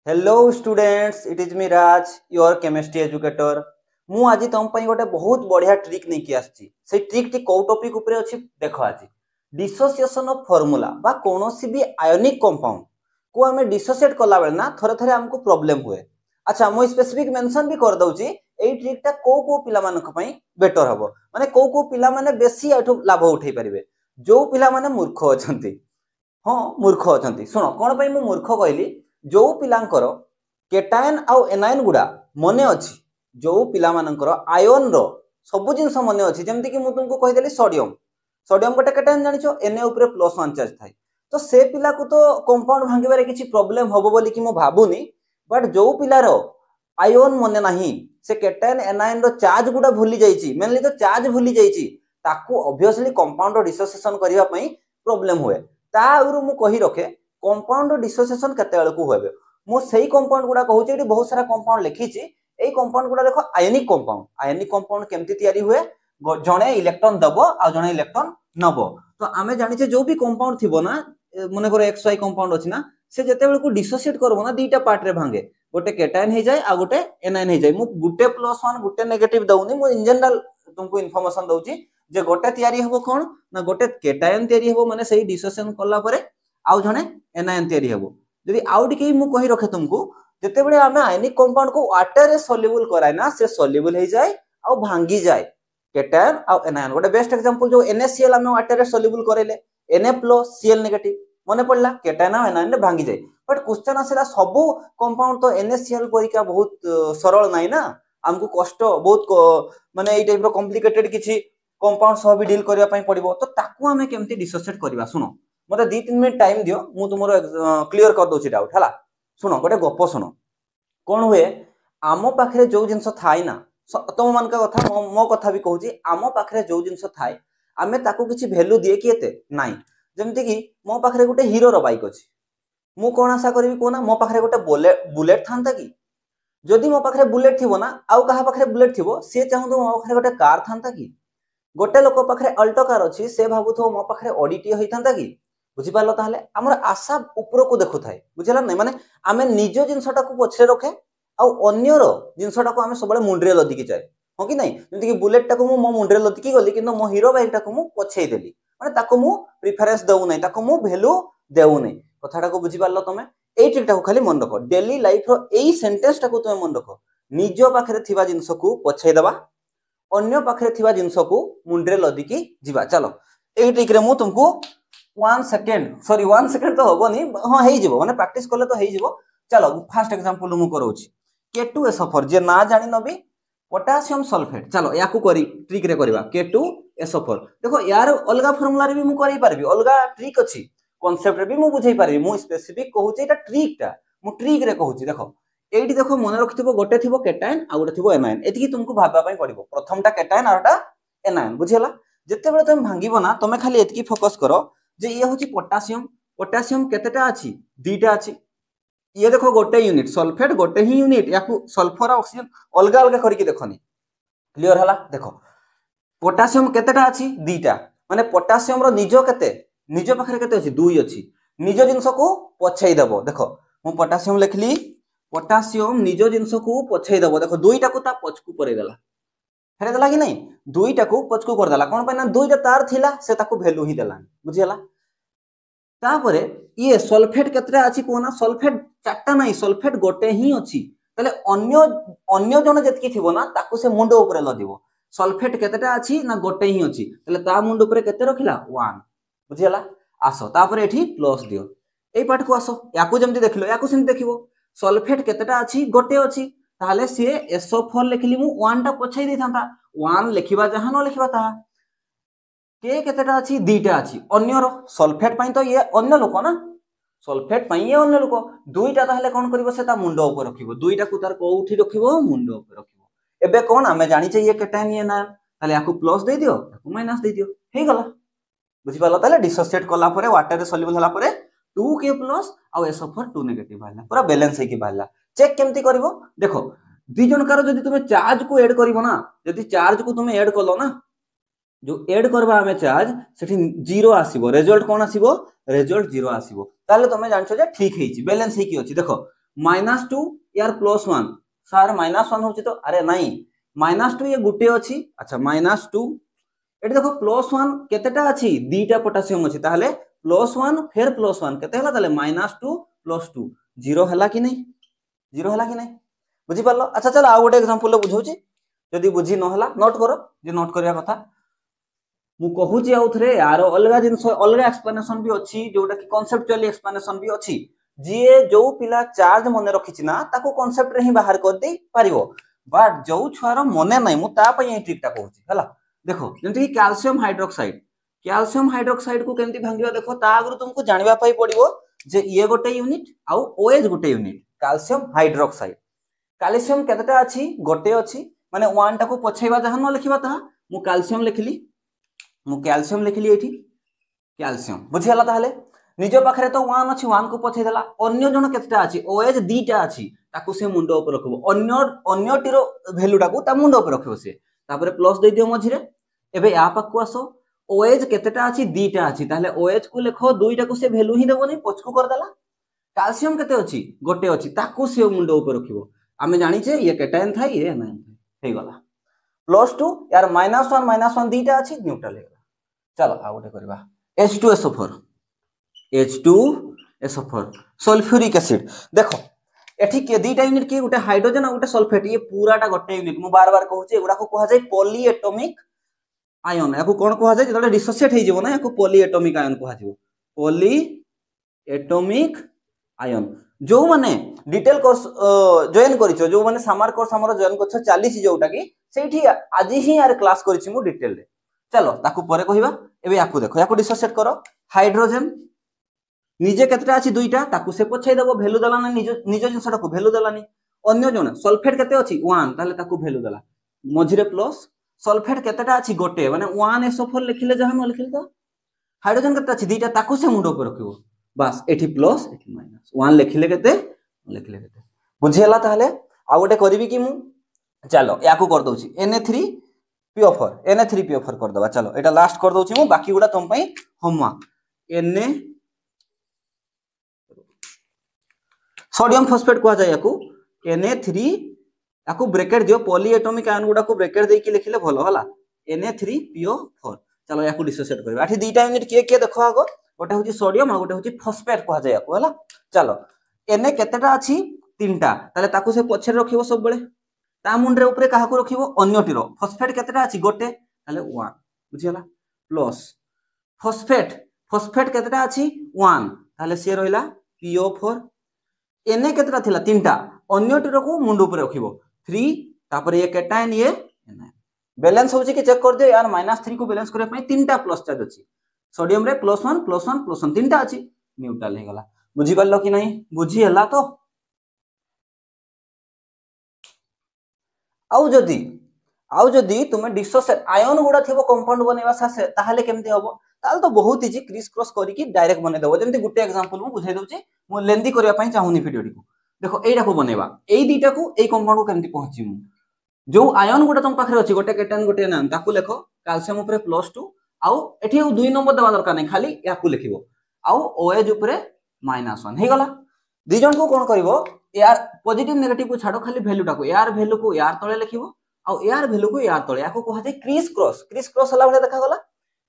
Hello students, it is me Raj, your chemistry educator. मु आज तुम गोटे बहुत बढ़िया ट्रिक नहीं आसी। से ट्रिक टी कौ टॉपिक ऊपर अछि देखो। आज डिसोसिएशन ऑफ फार्मूला बा कोनोसी भी आयोनिक कंपाउंड को हमें डिसोसिएट कला बेल ना थरे थरे हमको प्रॉब्लम हुए। अच्छा, मु स्पेसिफिक मेंशन भी कर दउची एई ट्रिकटा को पिला मानक पई बेटर हबो, माने को पिला माने बेसी एठो लाभ उठै परिबे। जो पिला माने मूर्ख अछंती, हाँ मूर्ख अछंती। सुनो कोन पई मु मूर्ख कहली, जो पिलांकर केटायन आउ एनायन गुड़ा मने अच्छी, जो पिला मानकर आयन रो सब जिनस मने अच्छी, जेमति कि मु तुमको कहिदेली सोडियम सोडियम गोटे केटायन जानिछो एन ऊपर +1 चार्ज थाए, तो से पिला को तो कंपाउंड भांगिबारे किछि प्रॉब्लम हबो बोली कि मु भाबुनी। बट जो पिलार आयन मने नाही, से केटायन एनायन रो चार्ज गुड़ा भूली जाइछि, मेनली तो चार्ज भूली जाइछि, ताकू ऑब्वियसली कंपाउंड डिसोसिएशन करिवा पई प्रॉब्लम हुए। ता उरु मु कहि रखे कंपाउंड डिसोसिएशन केते बेलकू होबे। मु सेही कंपाउंड गुड़ा कहूची, एटी बहुत सारा कंपाउंड लिखिछि। एई कंपाउंड गुड़ा देखो आयनिक कंपाउंड केमति तयारी हुए, जणे इलेक्ट्रॉन दबो आ जणे इलेक्ट्रॉन नबो। तो आमे जानिछे जो भी कंपाउंड थिबो ना, मने करो एक्स वाई कंपाउंड अछि ना, से जते बेलकू डिसोसिएट करबो ना दीटा पार्ट रे भांगे, गोटे केटायन हे जाय आ गोटे एनायन हे जाय। मु गुटे +1 गुटे नेगेटिव दउनी, मु इन जनरल तुमको इन्फॉर्मेशन दउची जे गोटे तयारी हबो कोन ना, गोटे केटायन तयारी हबो, माने सेही डिसोसिएशन कला परे आउ जणे एनायन तयारी हबो। जदि आउ टिके मु कहि रखे तुमको, जते बेले आमे आयनिक कंपाउंड को वाटर रे सॉल्युबल कराय ना, से सॉल्युबल हे जाय आ भांगी जाय केटायन आ एनायन। गोटे बेस्ट एग्जांपल जो NaCl आमे वाटर रे सॉल्युबल करेले, Na+Cl नेगेटिव मने पड़ला, केटायन आ एनायन रे भांगी जाय। बट क्वेश्चन आसेला सब कंपाउंड तो NaCl परिका बहुत सरल नाही ना, हमको कष्ट बहुत माने एई टाइप रो कॉम्प्लिकेटेड किछि कंपाउंड सब भी डील करिया पई पड़िबो। तो ताकू हमें केमति डिसोसिएट करबा, सुनो मते 2-3 मिनिट टाइम दियो, मु तुमरो क्लियर कर दोछि डाउट हला। सुनो गोटे गप सुनो, कोन हुए आमो पाखरे जो जिंस थाई ना, तुम मान का कथा मो कथा भी कहूची, आमो पाखरे जो जिंस थाई आमे ताकू किछि वैल्यू दिए कि एते नाही। जेमति कि मो पाखरे गोटे हीरो रो बाइक अछि, मु कोन आशा करबी कोना मो पाखरे गोटे बुलेट थांता कि? जदि मो पाखरे बुलेट थिबो ना, आउ कहा पाखरे बुलेट थिबो, से चाहू तो मो पाखरे गोटे कार थांता कि? गोटे लोक पाखरे अल्टो कार अछि, से भाबुथो मो पाखरे ऑडी टी होइथांता कि? बुझि पारलो ताहले हमर आशा ऊपर को देखु थाए, बुझला नै? माने आमे निजो जिंसटा को पछरे रखे आ अन्यर जिंसटा को आमे सबले मुंडरे लदिकी जाय, हो कि नै? जंति कि बुलेट टा को मो मुंडरे लदिकी गली, किंतु मो हीरो बाइक टा को मु पछेई देली, माने ताको मु प्रेफरेंस देउ नै, ताको मु वैल्यू देउ नै। कथाटा को बुझि पारलो तमे? एई ट्रिक टा को खाली मन रखो, डेली लाइफ रो एई सेंटेंस टा को तमे मन रखो, निजो पाखरे थिबा जिंस को पछेई दबा, अन्य पाखरे थिबा जिंस को मुंडरे लदिकी जिबा। चलो एई ट्रिक रे मु तुमको 1 सेकंड तो होबोनी, हां हेई जिवो, माने प्रैक्टिस करले तो हेई जिवो। चलो फर्स्ट एग्जांपल मु करोछि, K2SO4 जे ना जानि नबी पोटेशियम सल्फेट। चलो याकू करी ट्रिक रे करबा K2SO4। देखो यार अलगा फार्मूला रे भी मु करै परबी, अलगा ट्रिक अछि, कांसेप्ट रे भी मु बुझै परबी। मु स्पेसिफिक कहूछि एटा ट्रिक टा, मु ट्रिक रे कहूछि। देखो एठी देखो मन रखिथिबो, गोटे थिबो केटायन आ गोटे थिबो एनायन, एतिकी तुमको भाबा पई पड़िबो। प्रथमटा केटायन आरटा एनायन, बुझियला? जते बेले तुम भांगिबो ना, तमे खाली एतिकी फोकस करो जे ये होछि पोटेशियम। पोटेशियम केतेटा अछि? दुईटा अछि। ये देखो गोटे यूनिट सल्फेट, गोटे ही यूनिट, याकू सल्फर और ऑक्सीजन अलगा अलगा करके देखनी। क्लियर हला? देखो पोटेशियम केतेटा अछि? दुईटा, माने पोटेशियम रो निजो केते, निजो पाखरे केते अछि? 2 अछि। निजो जिंस को पछेई देबो। देखो मु पोटेशियम लिखली, पोटेशियम निजो जिंस को पछेई देबो। देखो दुईटा को ता पछकू परे देला, फेरे देला कि नहीं? दुईटा को पछकू कर देला, कोन पे ना दुईटा तार थिला, से ताको वैल्यू ही देला, बुझियला? तापरे ये सल्फेट केतरा अछि कोना? सल्फेट चारटा नाही, सल्फेट गोटे ही अछि। तले अन्य जण जेतकी थिबो ना, ताको से मुंडो ऊपर लदिबो। सल्फेट केतेटा अछि ना? गोटे ही अछि, तले ता मुंडो ऊपर केते रखिला? 1, बुझियला? आसो तापरे एठी प्लस दियो, एई पार्ट को आसो, याकू जेमति देखिलो याकू सेमति देखिबो। सल्फेट केतेटा अछि? गोटे अछि, ताले से SO4 लिखली मु, 1 टा पछै दै थांता, 1 लिखिबा जहां न लिखिबा ता। के केतेटा अछि? दुईटा अछि। अन्यर सल्फेट पई तो ये अन्य लोक ना, सल्फेट पई ये अन्य लोक। दुईटा ताहले कोन करिवो? से ता मुंडो ऊपर रखिबो, दुईटा को तार कोउठी रखिबो? मुंडो ऊपर रखिबो। एबे कोन आमे जानि छै ये केटायन ये ना, ताले याकू प्लस दे दियो, याकू माइनस दे दियो, हे गला। बुझि पालो? ताले डिसोसिएट कला परे, वाटर रे सॉल्युबल होला परे 2K प्लस आ SO4 2 नेगेटिव बाहला, पूरा बैलेंस है कि बाहला। चेक केमती करिवो? देखो दुई जनकार जदि तुमे चार्ज को ऐड करिवो ना, जदि चार्ज को तुमे ऐड कलो ना, जो ऐड करबा हमें चार्ज सेठी 0 आसीबो, रिजल्ट कोन आसीबो? रिजल्ट 0 आसीबो। ताले तुमे जानछो जे ठीक हेछि, बैलेंस हे कि अछि। देखो -2 यार +1 सर -1 होची तो अरे नहीं -2 ये गुटे अछि अच्छा -2 एटी देखो +1 केतेटा अछि दीटा पोटेशियम अछि ताहले +1 फिर +1 केते हला ताले -2 +2 0 हला कि नहीं 0 हला कि नहीं बुझी पारलो अच्छा चल आ गोटे एग्जांपल बुझौची जदी बुझी न हला नोट करो जे नोट करिया कथा मु कहूची आउ थरे यार अलगा जिंस अलगा एक्सप्लेनेशन भी अछि जोटा कि कांसेप्चुअली एक्सप्लेनेशन भी अछि जे जो पिला चार्ज मने रखिछि ना ताको कांसेप्ट रे ही बाहर कर दे पारिबो बट जो छुआर मने नाही मु ता पई ए ट्रिक ता कहूची हला देखो जेंति कि कैल्शियम हाइड्रोक्साइड को केंति भांगिबा देखो ता आगु तुमको जानिबा पई पड़िबो जे ये गोटे यूनिट आउ ओएच गोटे यूनिट कैल्शियम हाइड्रोक्साइड कैल्शियम केतेटा अछि गोटे अछि माने 1 टा को पछैबा जहां न लिखिबा ता मु कैल्शियम लिखली एठी कैल्शियम बुझियला ताहले निज पाखरे तो 1 अछि 1 को पछै देला अन्य जण केतेटा अछि ओएच दीटा अछि ताकू से मुंडो ऊपर रखबो अन्य टिरो वैल्यू टाकू ता मुंडो ऊपर रखबो से तापरे प्लस दे दियो मझिरे एबे या पाखु आसो ओएच केतेटा अछि दीटा अछि ताहले ओएच को लेखो दुईटा को से वैल्यू ही देबोनी पछकु कर देला कैल्शियम केते अछि गोटे अछि ताकू से मुंडो ऊपर रखिबो आमे जानि छे ये केटायन था ये एनायन हे गला +2 यार -1 दीटा अछि न्यूट्रल हे चलो आ गोटे करबा H2SO4 सल्फ्यूरिक एसिड देखो एठी के दीटा यूनिट की गोटे हाइड्रोजन आ गोटे सल्फेट ये पूराटा गोटे यूनिट मु बार बार कहूची एगुडा को कहा जाय पॉलीएटॉमिक आयन याको कोन कहा जाय जदे डिसोसिएट हे जिवो ना याको पॉलीएटॉमिक आयन कहा जिवो पॉलीएटॉमिक आयन जो माने डिटेल कोर्स जॉइन करिछो जो माने सामार कोर्स हमर जॉइन करछो 40 जोटा की सेठी आज ही यार क्लास करिछि मु डिटेल रे चलो ताकू परे कहिबा एबे याकू देखो याकू डिसोसिएट करो हाइड्रोजन निजे केतेटा अछि दुईटा ताकू से पछै देबो वैल्यू देला ना निज जिंसटा को वैल्यू देलानी अन्य जण सल्फेट केते अछि 1 ताले ताकू वैल्यू देला मझिरे प्लस सल्फेट केतेटा अछि गोटे माने 1SO4 लिखिले जहां न लिखिले तो हाइड्रोजन केते अछि दुईटा ताकू से मुंडो पर रखिबो बस एठी प्लस एठी माइनस 1 लिखिले केते बुझियला ताहले आ गोटे करबी कि मु चलो याकू कर दोछि Na3PO4 कर दबा चलो एटा लास्ट कर दोछि मु बाकी गुडा तुम पई होमवर्क Na सोडियम फॉस्फेट को जाय याकू Na3 याकू ब्रैकेट दियो पॉलीएटॉमिक आयन गुडा को ब्रैकेट देकी लिखिले भलो होला Na3PO4 चलो याकू डिसोसिएट करबा आठी दीटा यूनिट के देखो आगो गोटे होची सोडियम आ गोटे होची फॉस्फेट को जाय याकू होला चलो Na केतेटा अछि तीनटा ताले ताकू से पछे रखिबो सब बेले ता मुंडरे ऊपर काहा को रखिबो अन्यटिरो फॉस्फेट केतेटा अछि गोटे ताले 1 बुझियला प्लस फॉस्फेट केतेटा अछि 1 ताले से रहिला PO4 Na केतेटा थिला तीनटा अन्यटिरो को मुंड ऊपर रखिबो 3 तापर ये केटायन ये बैलेंस होची कि चेक कर दियो यार -3 को बैलेंस करे पई तीनटा प्लस चार्ज अछि सोडियम रे +1 तीनटा अछि न्यूट्रल हे गला बुझी पारलो कि नहीं बुझी हला तो आउ जदी तुमे डिसोसिएट आयन गुडा थिबो कंपाउंड बनेबा सासे ताहाले केमते हबो ताल तो बहुत इजी क्रिस क्रॉस करी कि डायरेक्ट बने देबो जेमति गुटे एग्जांपल मु बुझाई दोची मु लेंदी करिया पई चाहुनी वीडियो को देखो एडा को बनेबा एई दीटा को एई कंपाउंड को केमति पहुंची मु जो आयन गुडा तुम पाखरे अछि गोटे केटन गोटे नाम ताकू लेखो कैल्शियम ऊपर +2 आउ एठी 2 नंबर देबा दरकार नै खाली याकू लिखिबो आउ OH ऊपर -1 हे गला दी जन को कोन करिवो यार पॉजिटिव नेगेटिव को छाडो खाली वैल्यू टाको यार वैल्यू को यार तळे लिखिबो आ यार वैल्यू को यार तळे याको कहा जाय क्रिस क्रॉस हला भले देखा गला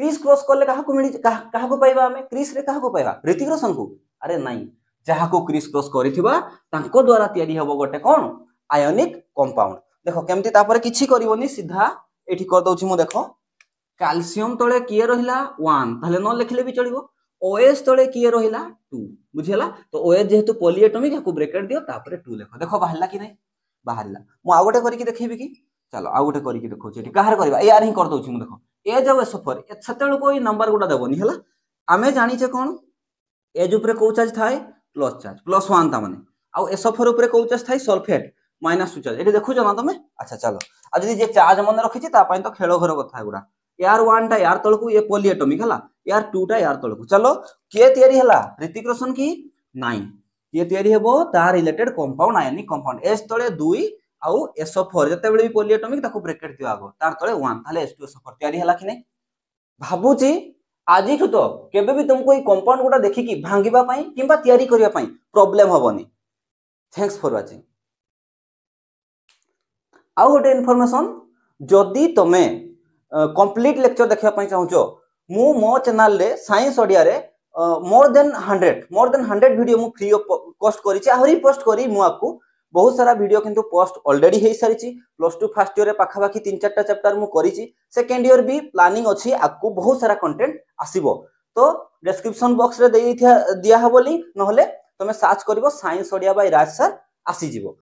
क्रिस क्रॉस करले काहा को मिली काहा को पाइबा हमें क्रिस रे काहा को पाइबा ऋतिक रोशन को अरे नहीं जहा को क्रिस क्रॉस करिथिबा तांको द्वारा तयारी हबो गोटे कोन आयनिक कंपाउंड देखो केमती तापर किछि करिवोनी सीधा एठी कर दोछि मु देखो कैल्शियम तळे किए रहिला 1 ताले न लिखले भी चलिबो OH तळे किए रहिला 2 बुझियला तो OH जेहेतु पॉलीएटॉमिक याको ब्रैकेट दियो तापर 2 लिखो देखो बाहरला कि नै बाहरला मु आ गोटे करी कि देखैबी कि चलो आ गोटे करी कि देखौ एठी काहर करबा ए यार ही कर दोछि मु देखो ए जब SO4 ए सतेल कोई नंबर गुडा देबोनी हला आमे जानि छे कोन एज ऊपर को चार्ज थाए प्लस चार्ज +1 ता माने आ SO4 ऊपर को चार्ज थाए सल्फेट -2 चार्ज एठी देखु जना तमे अच्छा चलो आ जदी जे चार्ज मन रखिछि ता पई तो खेलो घर कथा गुडा यार 1 टा यार तळकू ये पॉलीएटॉमिक हला यार 2 टा यार तळकू चलो के तयारी हला ऋतिक रोशन की 9 के तयारी हेबो ता related compound ionic compound S तळे 2 आउ SO4 जते बेले भी पॉलीएटॉमिक ताको ब्रैकेट दियो आगो तार तळे 1 ताले H2SO4 तयारी हला कि नै भाबुची आजि ठु तो केबे भी तुमको ई कंपाउंड गुडा देखि कि भांगिबा पई किबा तयारी करिया पई प्रॉब्लम हबोनी थैंक्स फॉर वाचिंग। आउ गोटे इनफॉरमेशन, जदि तुमे कंप्लीट लेक्चर देखा चाहो मु मो चैनल रे साइंस ओडिया रे मोर देन 100 वीडियो मु फ्री ऑफ पोस्ट करी आहरी पोस्ट करी मु आपको बहुत सारा वीडियो किंतु पोस्ट ऑलरेडी हे सारी प्लस टू फर्स्ट ईयर रे पाखापाखि 3-4टा चैप्टर मु करी सेकेंड ईयर भी प्लानिंग अच्छी आपको बहुत सारा कंटेंट आसीबो तो डिस्क्रिप्शन बॉक्स रे दिया हबो लिंक नहले तुम सर्च करिवो साइंस ओडिया बाय राज सर आसी जीवो।